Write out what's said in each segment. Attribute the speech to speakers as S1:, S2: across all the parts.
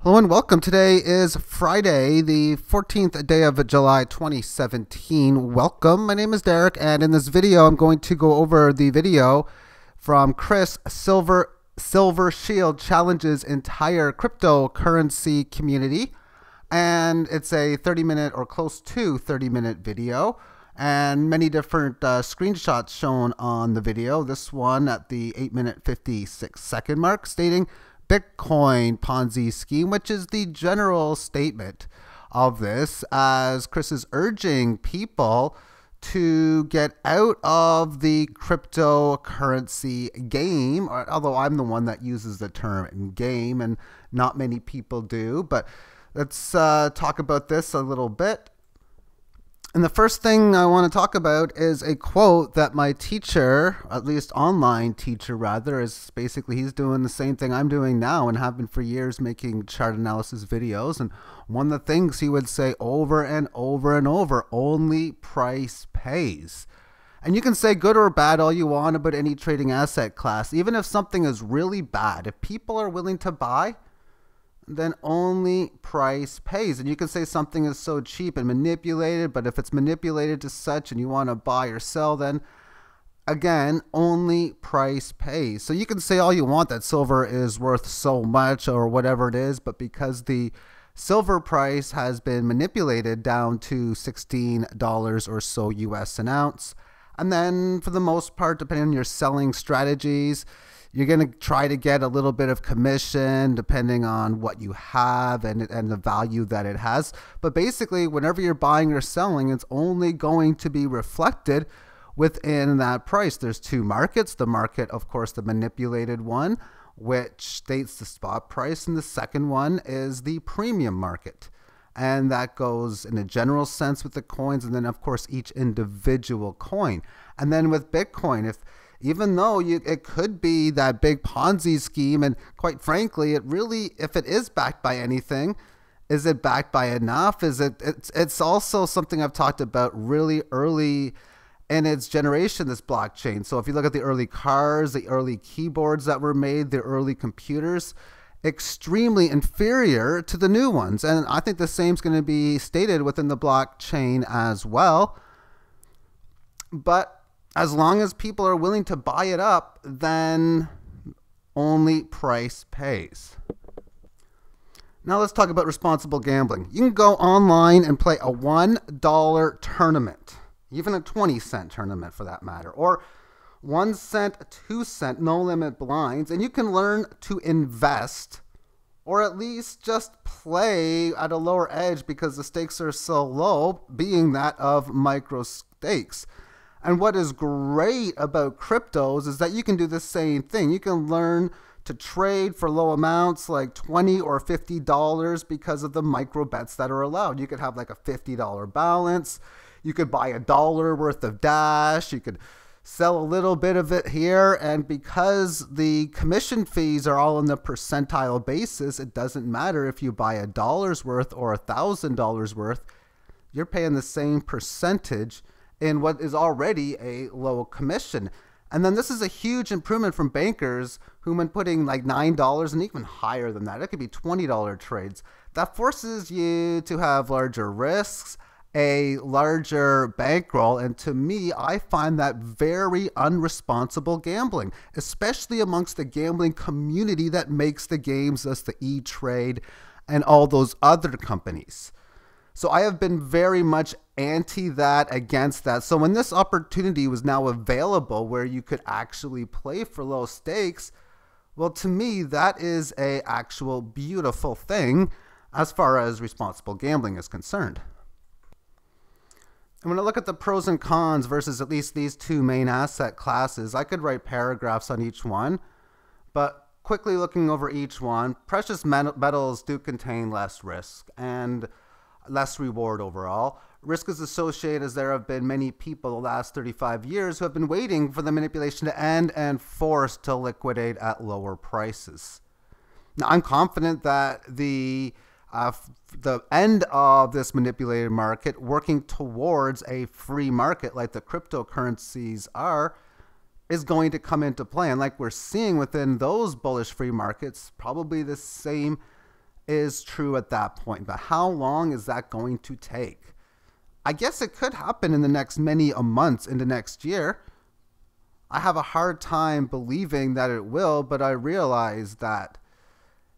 S1: Hello and welcome. Today is Friday, the 14th day of July 2017. Welcome. My name is Derek, and in this video, I'm going to go over the video from Chris Silver Shield Challenges Entire Cryptocurrency Community. And it's a 30-minute or close to 30-minute video, and many different screenshots shown on the video. This one at the 8-minute 56-second mark stating Bitcoin Ponzi scheme, which is the general statement of this, as Chris is urging people to get out of the cryptocurrency game, although I'm the one that uses the term game and not many people do. But let's talk about this a little bit. And the first thing I want to talk about is a quote that my teacher, at least online teacher rather, is basically, he's doing the same thing I'm doing now and have been for years, making chart analysis videos. And one of the things he would say over and over and over, only price pays. And you can say good or bad all you want about any trading asset class. Even if something is really bad, if people are willing to buy, then only price pays. And you can say something is so cheap and manipulated, but if it's manipulated to such and you want to buy or sell, then again, only price pays. So you can say all you want that silver is worth so much or whatever it is, but because the silver price has been manipulated down to $16 or so US an ounce, and then for the most part, depending on your selling strategies, you're going to try to get a little bit of commission depending on what you have and the value that it has. But basically, whenever you're buying or selling, it's only going to be reflected within that price. There's two markets. The market, of course, the manipulated one, which states the spot price, and the second one is the premium market. And that goes in a general sense with the coins, and then, of course, each individual coin. And then with Bitcoin, even though it could be that big Ponzi scheme, and quite frankly, if it is backed by anything, is it backed by enough? It's also something I've talked about really early in its generation, this blockchain. So if you look at the early cars, the early keyboards that were made, the early computers, extremely inferior to the new ones. And I think the same is going to be stated within the blockchain as well. But as long as people are willing to buy it up, then only price pays. Now let's talk about responsible gambling. You can go online and play a $1 tournament, even a 20-cent tournament for that matter, or 1 cent, 2 cent, no limit blinds, and you can learn to invest, or at least just play at a lower edge because the stakes are so low, being that of micro stakes. And what is great about cryptos is that you can do the same thing. You can learn to trade for low amounts like $20 or $50 because of the micro bets that are allowed. You could have like a $50 balance. You could buy $1 worth of Dash. You could sell a little bit of it here. And because the commission fees are all on the percentile basis, it doesn't matter if you buy $1 worth or $1,000 worth. You're paying the same percentage in what is already a low commission. And then this is a huge improvement from bankers who, when putting like $9 and even higher than that, it could be $20 trades, that forces you to have larger risks, a larger bankroll. And to me, I find that very unresponsible gambling, especially amongst the gambling community that makes the games, thus the E-Trade and all those other companies. So I have been very much anti that, against that. So when this opportunity was now available where you could actually play for low stakes, well, to me, that is a actual beautiful thing as far as responsible gambling is concerned. And when I look at the pros and cons versus at least these two main asset classes, I could write paragraphs on each one, but quickly looking over each one, precious metals do contain less risk and less reward overall. Risk is associated as there have been many people the last 35 years who have been waiting for the manipulation to end and forced to liquidate at lower prices. Now, I'm confident that the end of this manipulated market, working towards a free market like the cryptocurrencies are, is going to come into play. And like we're seeing within those bullish free markets, probably the same is true at that point. But how long is that going to take? I guess it could happen in the next many months into next year. I have a hard time believing that it will, but I realize that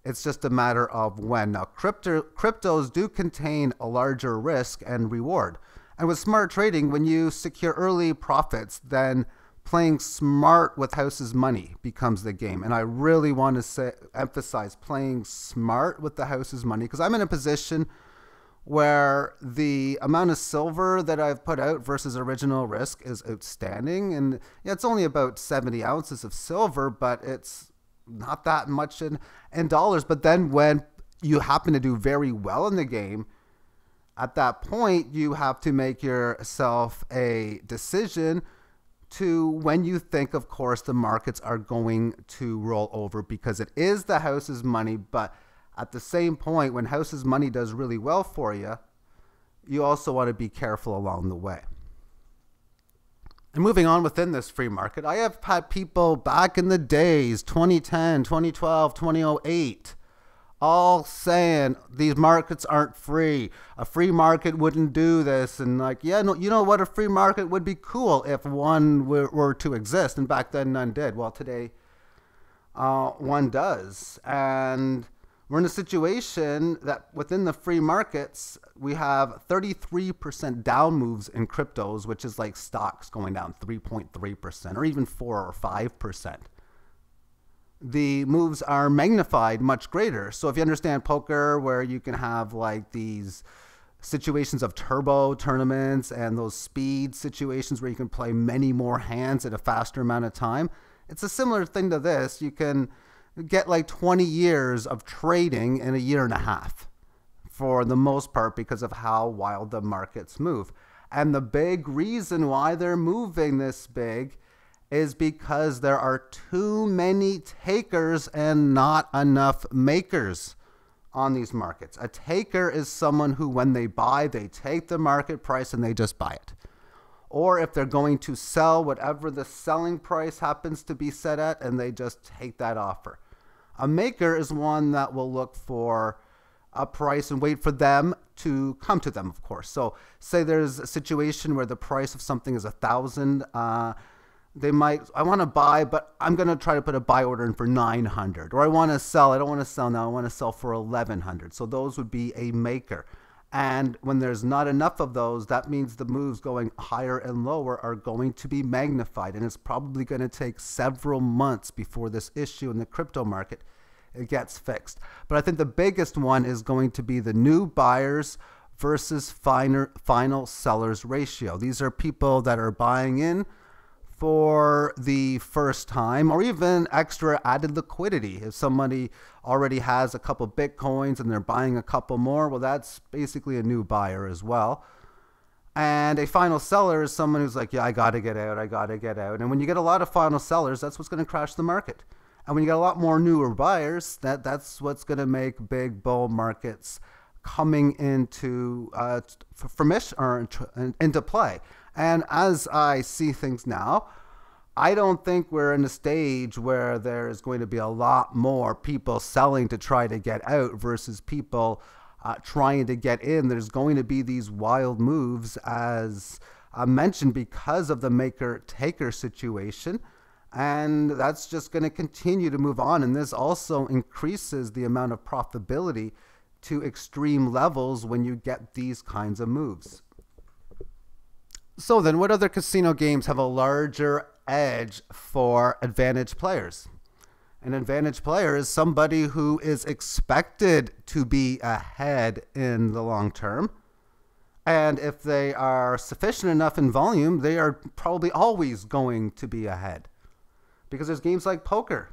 S1: it's just a matter of when. Now, cryptos do contain a larger risk and reward. And with smart trading, when you secure early profits, then playing smart with house's money becomes the game. And I really want to emphasize playing smart with the house's money, because I'm in a position where the amount of silver that I've put out versus original risk is outstanding. And yeah, it's only about 70 ounces of silver, but it's not that much in dollars. But then when you happen to do very well in the game, at that point, you have to make yourself a decision to when you think, of course, the markets are going to roll over, because it is the house's money. But at the same point, when house's money does really well for you, you also want to be careful along the way. And moving on within this free market, I have had people back in the days, 2010, 2012, 2008, all saying these markets aren't free. A free market wouldn't do this. And like, yeah, no, you know what? A free market would be cool if one were to exist. And back then, none did. Well, today, one does. And we're in a situation that within the free markets, we have 33% down moves in cryptos, which is like stocks going down 3.3% or even 4 or 5%. The moves are magnified much greater. So if you understand poker, where you can have like these situations of turbo tournaments and those speed situations where you can play many more hands at a faster amount of time, it's a similar thing to this. You can get like 20 years of trading in a year and a half for the most part, because of how wild the markets move. And the big reason why they're moving this big is because there are too many takers and not enough makers on these markets. A taker is someone who, when they buy, they take the market price and they just buy it. Or if they're going to sell, whatever the selling price happens to be set at, and they just take that offer. A maker is one that will look for a price and wait for them to come to them, of course. So say there's a situation where the price of something is 1,000. They might, I want to buy, but I'm going to try to put a buy order in for 900. Or I want to sell, I don't want to sell now, I want to sell for 1,100. So those would be a maker. And when there's not enough of those, that means the moves going higher and lower are going to be magnified. And it's probably going to take several months before this issue in the crypto market it gets fixed. But I think the biggest one is going to be the new buyers versus final sellers ratio. These are people that are buying in for the first time, or even extra added liquidity. If somebody already has a couple Bitcoins and they're buying a couple more, well, that's basically a new buyer as well. And a final seller is someone who's like, yeah, I got to get out, I got to get out. And when you get a lot of final sellers, that's what's going to crash the market. And when you get a lot more newer buyers, that's what's going to make big bull markets coming into into play. And as I see things now, I don't think we're in a stage where there's going to be a lot more people selling to try to get out versus people trying to get in. There's going to be these wild moves, as I mentioned, because of the maker-taker situation. And that's just going to continue to move on. And this also increases the amount of profitability to extreme levels when you get these kinds of moves. So then, what other casino games have a larger edge for advantage players? An advantage player is somebody who is expected to be ahead in the long term. And if they are sufficient enough in volume, they are probably always going to be ahead. Because there's games like poker.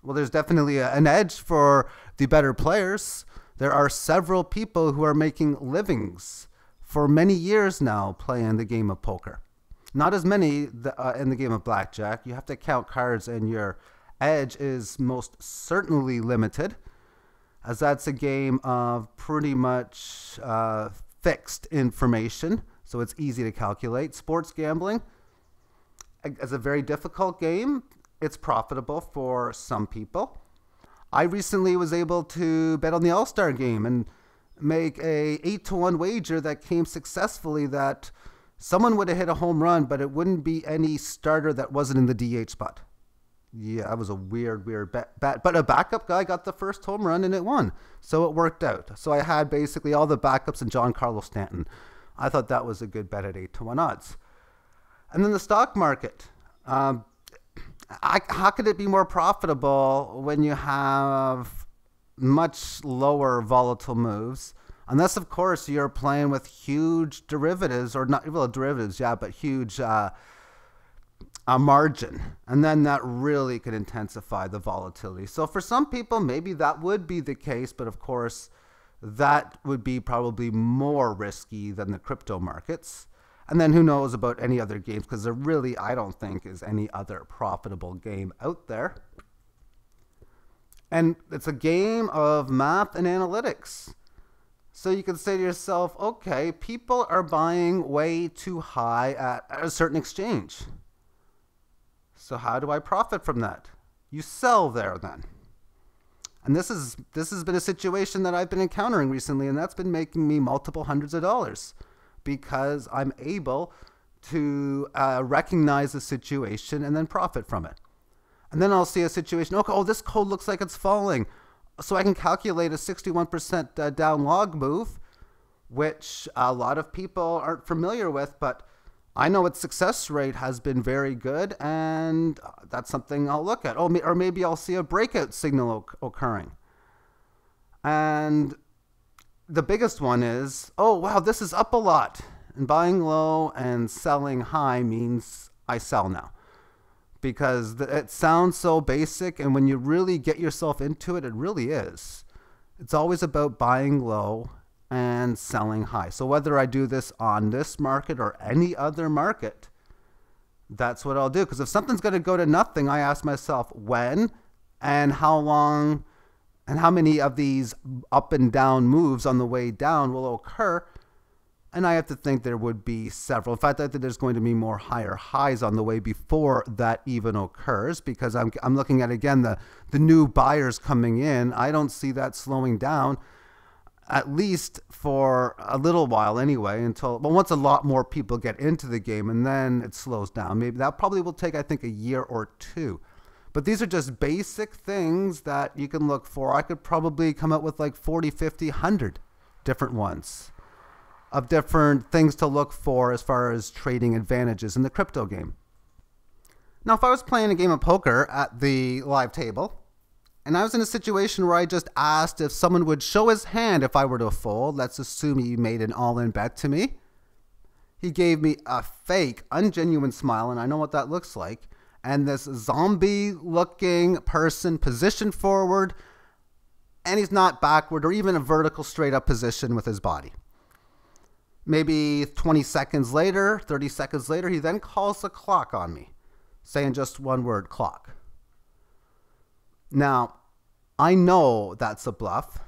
S1: Well, there's definitely an edge for the better players. There are several people who are making livings for many years now playing the game of poker. Not as many in the game of blackjack. You have to count cards, and your edge is most certainly limited, as that's a game of pretty much fixed information, so it's easy to calculate. Sports gambling is a very difficult game. It's profitable for some people. I recently was able to bet on the All-Star game and make a 8-1 wager that came successfully that someone would have hit a home run, but it wouldn't be any starter that wasn't in the DH spot. Yeah, that was a weird bet. But a backup guy got the first home run and it won. So it worked out. So I had basically all the backups and Giancarlo Stanton. I thought that was a good bet at 8-1 odds. And then the stock market. How could it be more profitable when you have much lower volatile moves? Unless, of course, you're playing with huge derivatives, or not, well, derivatives, yeah, but huge margin. And then that really could intensify the volatility. So for some people, maybe that would be the case, but of course, that would be probably more risky than the crypto markets. And then who knows about any other games, because there really, I don't think, is any other profitable game out there. And it's a game of math and analytics. So you can say to yourself, okay, people are buying way too high at a certain exchange. So how do I profit from that? You sell there then. And this has been a situation that I've been encountering recently, and that's been making me multiple hundreds of dollars because I'm able to recognize the situation and then profit from it. And then I'll see a situation, okay, oh, this code looks like it's falling. So I can calculate a 61% down log move, which a lot of people aren't familiar with, but I know its success rate has been very good, and that's something I'll look at. Oh, or maybe I'll see a breakout signal occurring. And the biggest one is, oh, wow, this is up a lot. And buying low and selling high means I sell now. Because it sounds so basic, and when you really get yourself into it, it really is. It's always about buying low and selling high. So whether I do this on this market or any other market, that's what I'll do. Because if something's going to go to nothing, I ask myself when and how long and how many of these up and down moves on the way down will occur. And I have to think there would be several. In fact, I think there's going to be more higher highs on the way before that even occurs, because I'm looking at, again, the new buyers coming in. I don't see that slowing down, at least for a little while anyway, until, well, once a lot more people get into the game, and then it slows down. Maybe that probably will take, I think, a year or two. But these are just basic things that you can look for. I could probably come up with like 40, 50, 100 different ones of different things to look for as far as trading advantages in the crypto game. Now, if I was playing a game of poker at the live table, and I was in a situation where I just asked if someone would show his hand if I were to fold, let's assume he made an all-in bet to me. He gave me a fake, ungenuine smile, and I know what that looks like, and this zombie-looking person positioned forward, and he's not backward or even a vertical straight-up position with his body. Maybe 20 seconds later, 30 seconds later, he then calls the clock on me, saying just one word, clock. Now, I know that's a bluff,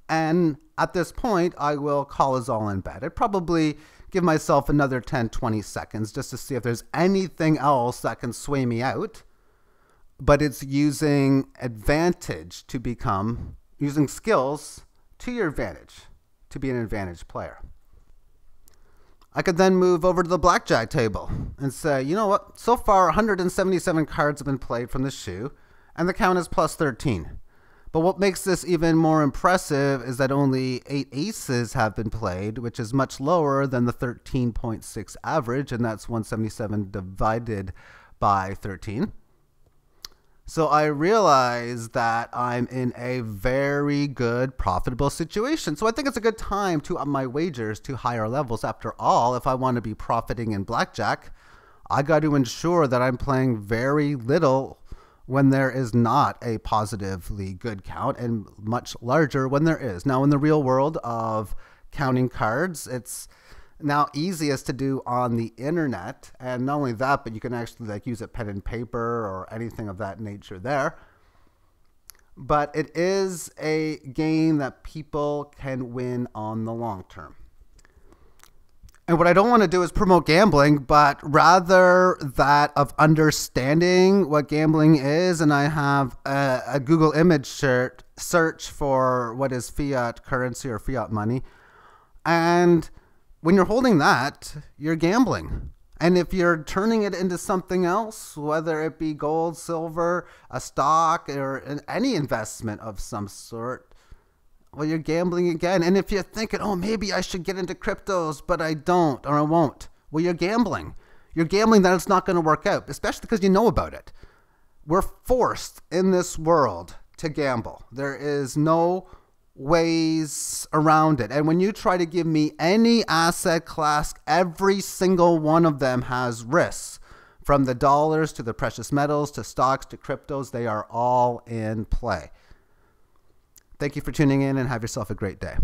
S1: and at this point, I will call his all-in bet. I'd probably give myself another 10, 20 seconds just to see if there's anything else that can sway me out, but it's using advantage to become, using skills to your advantage, to be an advantage player. I could then move over to the blackjack table and say, you know what, so far 177 cards have been played from the shoe, and the count is plus 13. But what makes this even more impressive is that only 8 aces have been played, which is much lower than the 13.6 average, and that's 177 divided by 13. So I realize that I'm in a very good, profitable situation. So I think it's a good time to up my wagers to higher levels. After all, if I want to be profiting in blackjack, I got to ensure that I'm playing very little when there is not a positively good count, and much larger when there is. Now, in the real world of counting cards, it's now easiest to do on the internet, and not only that, but you can actually like use a pen and paper or anything of that nature there. But it is a game that people can win on the long term. And what I don't want to do is promote gambling, but rather that of understanding what gambling is. And I have a Google image search for what is fiat currency or fiat money. And when you're holding that, you're gambling. And if you're turning it into something else, whether it be gold, silver, a stock, or any investment of some sort, well, you're gambling again. And if you're thinking, oh, maybe I should get into cryptos, but I don't or I won't, well, you're gambling. You're gambling that it's not going to work out, especially because you know about it. We're forced in this world to gamble. There is no ways around it. And when you try to give me any asset class, every single one of them has risks. From the dollars to the precious metals to stocks to cryptos, they are all in play. Thank you for tuning in and have yourself a great day.